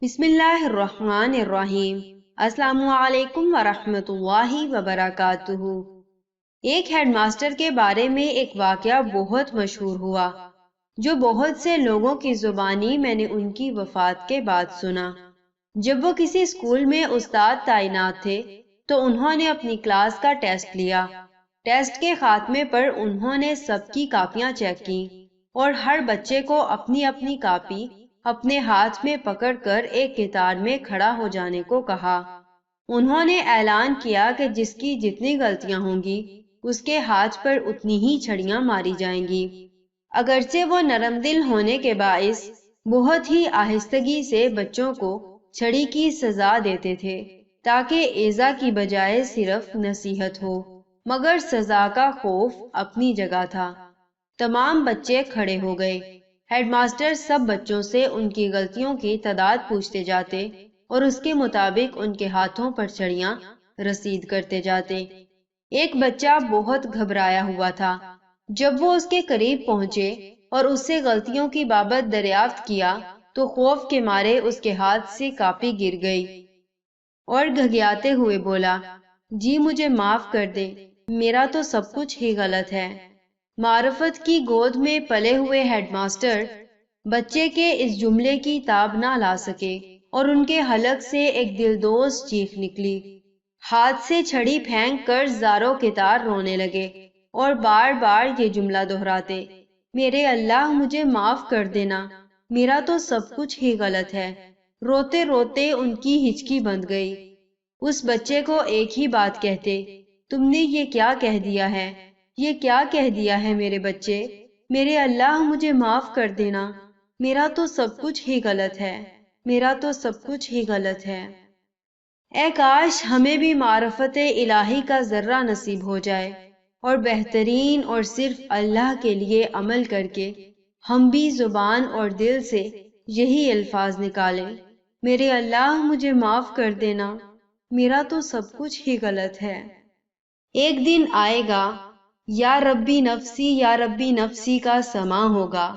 بسم اللہ الرحمن الرحیم۔ السلام علیکم ورحمۃ اللہ وبرکاتہ۔ ایک ہیڈ ماسٹر کے بارے میں ایک واقعہ بہت مشہور ہوا جو بہت سے لوگوں کی زبانی میں نے ان کی وفات کے بعد سنا۔ جب وہ کسی اسکول میں استاد تعینات تھے تو انہوں نے اپنی کلاس کا ٹیسٹ لیا۔ ٹیسٹ کے خاتمے پر انہوں نے سب کی کاپیاں چیک کی اور ہر بچے کو اپنی اپنی کاپی اپنے ہاتھ میں پکڑ کر ایک قطار میں کھڑا ہو جانے کو کہا۔ انہوں نے اعلان کیا کہ جس کی جتنی غلطیاں ہوں گی اس کے ہاتھ پر اتنی ہی چھڑیاں ماری جائیں گی۔ اگرچہ وہ نرم دل ہونے کے باعث بہت ہی آہستگی سے بچوں کو چھڑی کی سزا دیتے تھے تاکہ ایذا کی بجائے صرف نصیحت ہو، مگر سزا کا خوف اپنی جگہ تھا۔ تمام بچے کھڑے ہو گئے۔ ہیڈ ماسٹر سب بچوں سے ان کی غلطیوں کی تعداد پوچھتے جاتے اور اس کے مطابق ان کے ہاتھوں پر چھڑیاں رسید کرتے جاتے۔ ایک بچہ بہت گھبرایا ہوا تھا۔ جب وہ اس کے قریب پہنچے اور اس سے غلطیوں کی بابت دریافت کیا تو خوف کے مارے اس کے ہاتھ سے کاپی گر گئی اور گھگیاتے ہوئے بولا، جی مجھے معاف کر دے، میرا تو سب کچھ ہی غلط ہے۔ معرفت کی گود میں پلے ہوئے ہیڈ ماسٹر بچے کے اس جملے کی تاب نہ لا سکے اور ان کے حلق سے ایک دلدوز چیخ نکلی۔ ہاتھ سے چھڑی پھینک کر زاروں قطار رونے لگے اور بار بار یہ جملہ دہراتے، میرے اللہ مجھے معاف کر دینا، میرا تو سب کچھ ہی غلط ہے۔ روتے روتے ان کی ہچکی بند گئی۔ اس بچے کو ایک ہی بات کہتے، تم نے یہ کیا کہہ دیا ہے، یہ کیا کہہ دیا ہے میرے بچے، میرے اللہ مجھے معاف کر دینا، میرا تو سب کچھ ہی غلط ہے، میرا تو سب کچھ ہی غلط ہے۔ اے کاش ہمیں بھی معرفت الہی کا ذرہ نصیب ہو جائے اور بہترین اور صرف اللہ کے لیے عمل کر کے ہم بھی زبان اور دل سے یہی الفاظ نکالیں، میرے اللہ مجھے معاف کر دینا، میرا تو سب کچھ ہی غلط ہے۔ ایک دن آئے گا یا ربی نفسی یا ربی نفسی کا سماں ہوگا،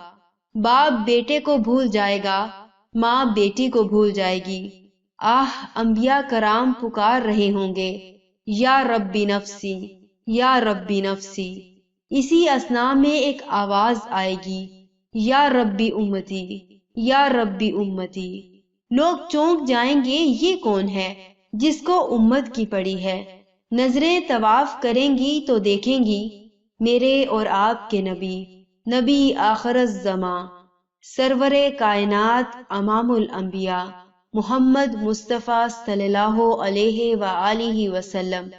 باپ بیٹے کو بھول جائے گا، ماں بیٹی کو بھول جائے گی، آہ انبیاء کرام پکار رہے ہوں گے، یا ربی نفسی یا ربی نفسی۔ اسی اثنا میں ایک آواز آئے گی، یا ربی امتی یا ربی امتی۔ لوگ چونک جائیں گے، یہ کون ہے جس کو امت کی پڑی ہے؟ نظریں طواف کریں گی تو دیکھیں گی میرے اور آپ کے نبی، نبی آخر الزماں، سرور کائنات امام الانبیاء، محمد مصطفیٰ صلی اللہ علیہ وآلہ وسلم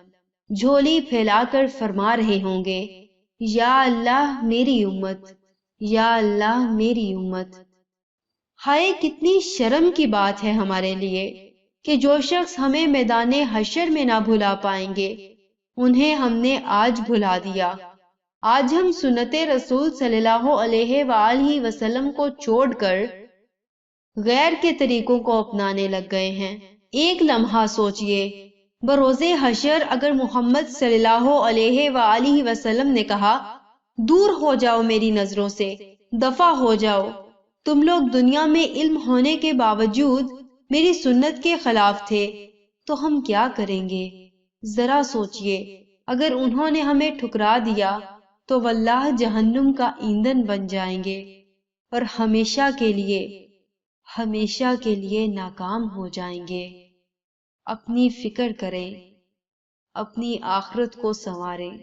جھولی پھیلا کر فرما رہے ہوں گے، یا اللہ میری امت، یا اللہ میری امت۔ ہائے کتنی شرم کی بات ہے ہمارے لیے کہ جو شخص ہمیں میدان حشر میں نہ بھلا پائیں گے انہیں ہم نے آج بھلا دیا۔ آج ہم سنت رسول صلی اللہ علیہ وآلہ وسلم کو چھوڑ کر غیر کے طریقوں کو اپنانے لگ گئے ہیں۔ ایک لمحہ سوچئے، بروز حشر اگر محمد صلی اللہ علیہ وآلہ وسلم نے کہا، دور ہو جاؤ میری نظروں سے، دفع ہو جاؤ، تم لوگ دنیا میں علم ہونے کے باوجود میری سنت کے خلاف تھے، تو ہم کیا کریں گے؟ ذرا سوچئے، اگر انہوں نے ہمیں ٹھکرا دیا تو واللہ جہنم کا ایندھن بن جائیں گے اور ہمیشہ کے لیے ناکام ہو جائیں گے۔ اپنی فکر کریں، اپنی آخرت کو سنواریں۔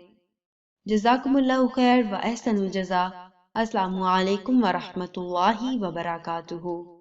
جزاکم اللہ خیر و احسن الجزا۔ السلام علیکم ورحمۃ اللہ وبرکاتہ۔